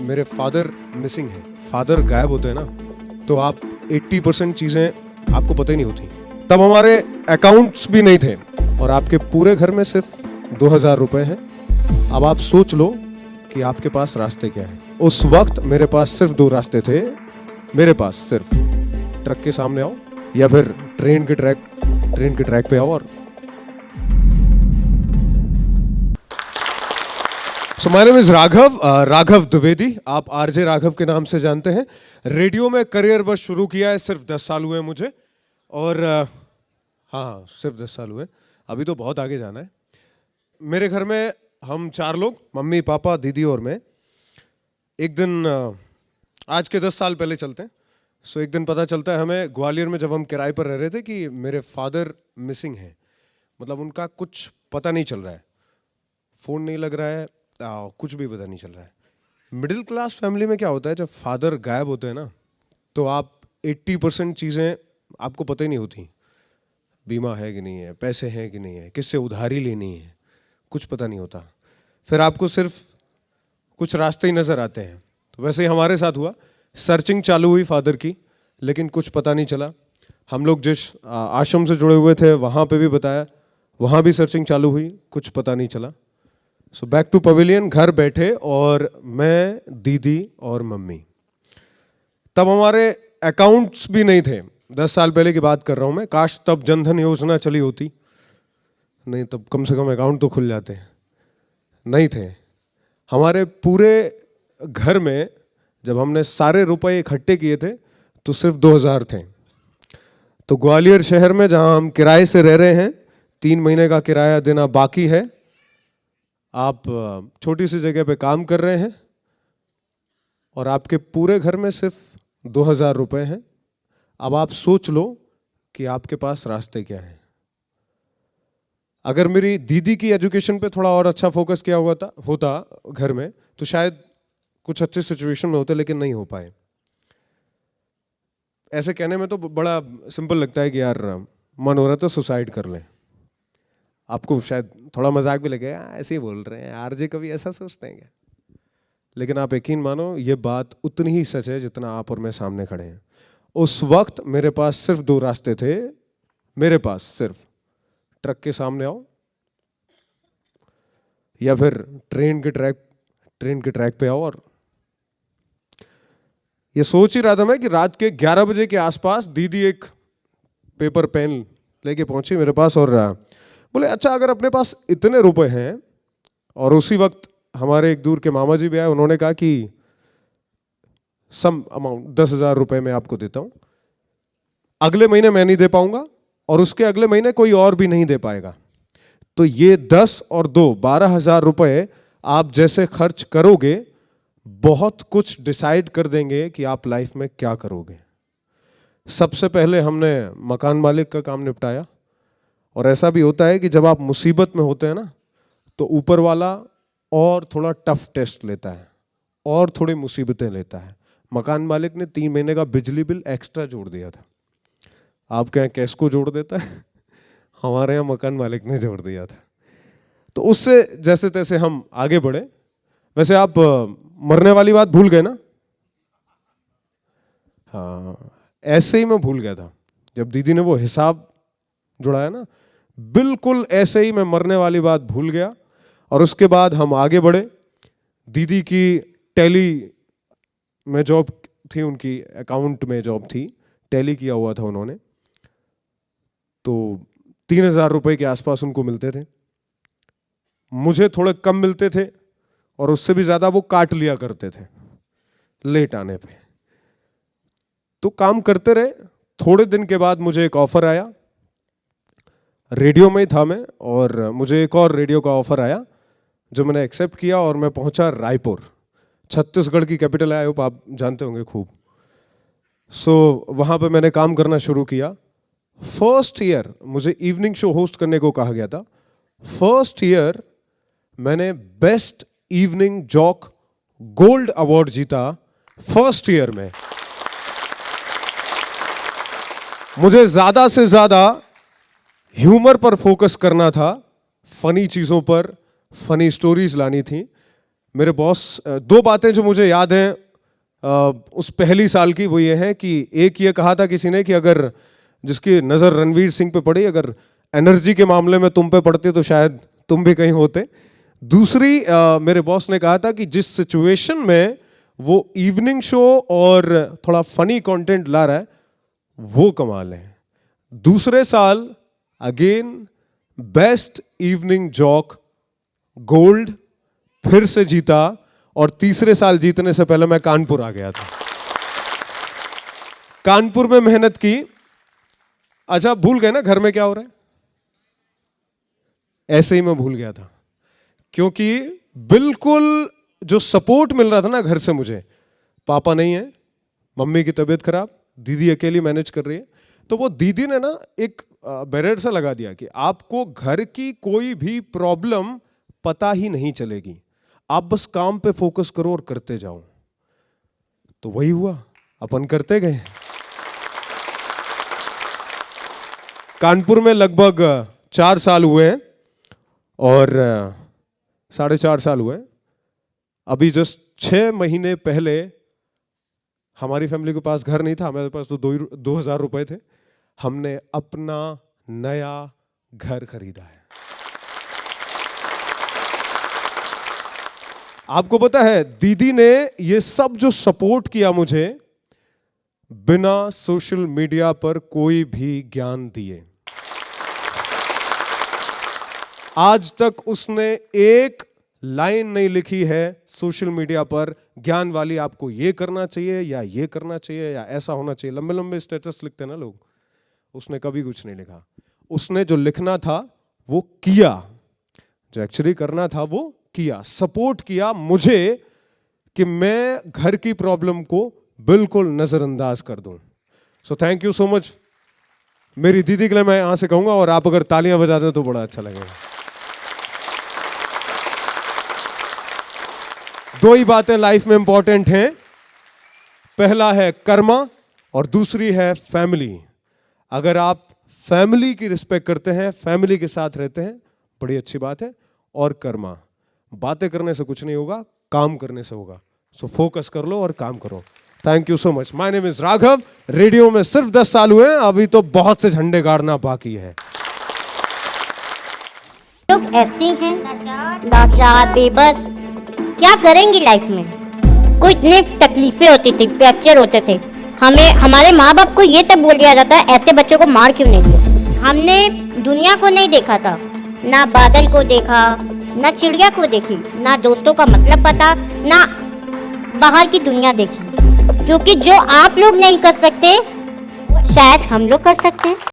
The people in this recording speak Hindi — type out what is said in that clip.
मेरे फादर मिसिंग हैं। फादर गायब होते हैं ना, तो आप 80% चीज़ें आपको पता ही नहीं होती। तब हमारे अकाउंट्स भी नहीं थे और आपके पूरे घर में सिर्फ 2000 रुपए हैं। अब आप सोच लो कि आपके पास रास्ते क्या हैं। उस वक्त मेरे पास सिर्फ 2 रास्ते थे। मेरे पास सिर्फ ट्रक के सामने आओ या फिर ट्रेन के ट्रैक पे आओ। और so my name is Raghav Dwivedi. आप आरजे राघव के नाम से जानते हैं। रेडियो में करियर बस शुरू किया है, सिर्फ 10 साल हुए मुझे। और हाँ, सिर्फ 10 साल हुए, अभी तो बहुत आगे जाना है। मेरे घर में हम 4 लोग, मम्मी पापा दीदी और मैं। एक दिन आज के 10 साल पहले चलते हैं। सो एक दिन पता चलता है हमें ग्वालियर में, जब हम किराए पर रह रहे थे, कि मेरे फादर मिसिंग हैं। मतलब उनका कुछ पता नहीं चल रहा है, फ़ोन नहीं लग रहा है, कुछ भी पता नहीं चल रहा है। मिडिल क्लास फैमिली में क्या होता है, जब फादर गायब होते हैं ना, तो आप 80% चीज़ें आपको पता ही नहीं होती। बीमा है कि नहीं है, पैसे हैं कि नहीं है, किससे उधारी लेनी है, कुछ पता नहीं होता। फिर आपको सिर्फ कुछ रास्ते ही नज़र आते हैं। तो वैसे ही हमारे साथ हुआ। सर्चिंग चालू हुई फादर की, लेकिन कुछ पता नहीं चला। हम लोग जिस आश्रम से जुड़े हुए थे वहाँ पे भी बताया, वहाँ भी सर्चिंग चालू हुई, कुछ पता नहीं चला। सो बैक टू पवेलियन, घर बैठे, और मैं, दीदी और मम्मी। तब हमारे अकाउंट्स भी नहीं थे। 10 साल पहले की बात कर रहा हूँ मैं। काश तब जनधन योजना चली होती, नहीं तब कम से कम अकाउंट तो खुल जाते। नहीं थे। हमारे पूरे घर में जब हमने सारे रुपए इकट्ठे किए थे तो सिर्फ 2000 थे। तो ग्वालियर शहर में, जहाँ हम किराए से रह रहे हैं, 3 महीने का किराया देना बाकी है। आप छोटी सी जगह पे काम कर रहे हैं और आपके पूरे घर में सिर्फ 2000 रुपए हैं। अब आप सोच लो कि आपके पास रास्ते क्या हैं। अगर मेरी दीदी की एजुकेशन पे थोड़ा और अच्छा फोकस किया हुआ होता घर में, तो शायद कुछ अच्छे सिचुएशन में होते, लेकिन नहीं हो पाए। ऐसे कहने में तो बड़ा सिंपल लगता है कि यार मन हो रहा तो सुसाइड कर लें। आपको शायद थोड़ा मजाक भी लगे, ऐसे ही बोल रहे हैं, आरजे कभी ऐसा सोचते हैं क्या? लेकिन आप यकीन मानो, ये बात उतनी ही सच है जितना आप और मैं सामने खड़े हैं। उस वक्त मेरे पास सिर्फ 2 रास्ते थे। मेरे पास सिर्फ ट्रक के सामने आओ या फिर ट्रेन के ट्रैक पे आओ। और ये सोच ही रहा था मैं कि रात के 11 बजे के आसपास दीदी एक पेपर पेन लेके पहुंची मेरे पास और बोले, अच्छा अगर अपने पास इतने रुपए हैं, और उसी वक्त हमारे एक दूर के मामा जी भी आए, उन्होंने कहा कि सम अमाउंट 10,000 रुपए मैं आपको देता हूं, अगले महीने मैं नहीं दे पाऊंगा और उसके अगले महीने कोई और भी नहीं दे पाएगा। तो ये 10 और 2 12,000 रुपए आप जैसे खर्च करोगे, बहुत कुछ डिसाइड कर देंगे कि आप लाइफ में क्या करोगे। सबसे पहले हमने मकान मालिक का काम निपटाया। और ऐसा भी होता है कि जब आप मुसीबत में होते हैं ना, तो ऊपर वाला और थोड़ा टफ टेस्ट लेता है और थोड़ी मुसीबतें लेता है। मकान मालिक ने 3 महीने का बिजली बिल एक्स्ट्रा जोड़ दिया था। आपके यहाँ कैसको जोड़ देता है, हमारे यहाँ मकान मालिक ने जोड़ दिया था। तो उससे जैसे तैसे हम आगे बढ़े। वैसे आप मरने वाली बात भूल गए ना? हाँ, ऐसे ही मैं भूल गया था जब दीदी ने वो हिसाब जुड़ाया ना, बिल्कुल ऐसे ही मैं मरने वाली बात भूल गया। और उसके बाद हम आगे बढ़े। दीदी की टैली में जॉब थी, उनकी अकाउंट में जॉब थी, टैली किया हुआ था उन्होंने। तो 3000 रुपए के आसपास उनको मिलते थे। मुझे थोड़े कम मिलते थे और उससे भी ज्यादा वो काट लिया करते थे लेट आने पे। तो काम करते रहे। थोड़े दिन के बाद मुझे एक ऑफर आया, रेडियो में ही था मैं, और मुझे एक और रेडियो का ऑफर आया जो मैंने एक्सेप्ट किया और मैं पहुंचा रायपुर, छत्तीसगढ़ की कैपिटल है, आप जानते होंगे खूब। सो वहाँ पे मैंने काम करना शुरू किया। फर्स्ट ईयर मुझे इवनिंग शो होस्ट करने को कहा गया था। फर्स्ट ईयर मैंने best evening jock gold award जीता फर्स्ट ईयर में। मुझे ज्यादा से ज्यादा ह्यूमर पर फोकस करना था, फनी चीजों पर, फनी स्टोरीज लानी थी। मेरे बॉस, दो बातें जो मुझे याद हैं उस पहली साल की, वो ये है कि एक ये कहा था किसी ने कि अगर जिसकी नज़र रणवीर सिंह पे पड़ी, अगर एनर्जी के मामले में तुम पे पड़ती तो शायद तुम भी कहीं होते। दूसरी मेरे बॉस ने कहा था कि जिस सिचुएशन में वो इवनिंग शो और थोड़ा फनी कंटेंट ला रहा है वो कमाल है। दूसरे साल again best evening jock gold फिर से जीता, और तीसरे साल जीतने से पहले मैं कानपुर आ गया था। कानपुर में मेहनत की। अच्छा, भूल गए ना घर में क्या हो रहा है? ऐसे ही मैं भूल गया था, क्योंकि बिल्कुल जो सपोर्ट मिल रहा था ना घर से मुझे, पापा नहीं है, मम्मी की तबीयत खराब, दीदी अकेली मैनेज कर रही है, तो वो दीदी ने ना एक बैरियर सा लगा दिया कि आपको घर की कोई भी प्रॉब्लम पता ही नहीं चलेगी, आप बस काम पे फोकस करो और करते जाओ। तो वही हुआ, अपन करते गए। कानपुर में लगभग 4 साल हुए हैं और 4.5 साल हुए। अभी जस्ट 6 महीने पहले हमारी फैमिली के पास घर नहीं था, हमारे पास तो 2,000 रुपए थे। हमने अपना नया घर खरीदा है। आपको पता है, दीदी ने ये सब जो सपोर्ट किया मुझे, बिना सोशल मीडिया पर कोई भी ज्ञान दिए। आज तक उसने एक लाइन नहीं लिखी है सोशल मीडिया पर ज्ञान वाली, आपको ये करना चाहिए या ये करना चाहिए या ऐसा होना चाहिए। लंबे लंबे स्टेटस लिखते हैं ना लोग, उसने कभी कुछ नहीं लिखा। उसने जो लिखना था वो किया, जो एक्चुअली करना था वो किया, सपोर्ट किया मुझे कि मैं घर की प्रॉब्लम को बिल्कुल नजरअंदाज कर दूं। So thank you so much मेरी दीदी के लिए। मैं यहां से कहूंगा, और आप अगर तालियां बजा दें तो बड़ा अच्छा लगेगा। दो ही बातें लाइफ में इंपॉर्टेंट हैं, पहला है कर्मा और दूसरी है फैमिली। अगर आप फैमिली की रिस्पेक्ट करते हैं, फैमिली के साथ रहते हैं, बड़ी अच्छी बात है। और कर्मा, बातें करने से कुछ नहीं होगा, काम करने से होगा। सो फोकस कर लो और काम करो। Thank you so much. My name is Raghav. Radio में सिर्फ 10 साल हुए, अभी तो बहुत से झंडे गाड़ना बाकी है। लोग ऐसे हैं लाचार, बेबस, क्या करेंगी लाइफ में। कोई इतनी तकलीफें होती थी, फ्रैक्चर होते थे, हमारे माँ बाप को ये तक बोल दिया जाता है ऐसे बच्चों को मार क्यों नहीं दिया। हमने दुनिया को नहीं देखा था, ना बादल को देखा, ना चिड़िया को देखी, ना दोस्तों का मतलब पता, ना बाहर की दुनिया देखी। क्योंकि जो आप लोग नहीं कर सकते शायद हम लोग कर सकते हैं।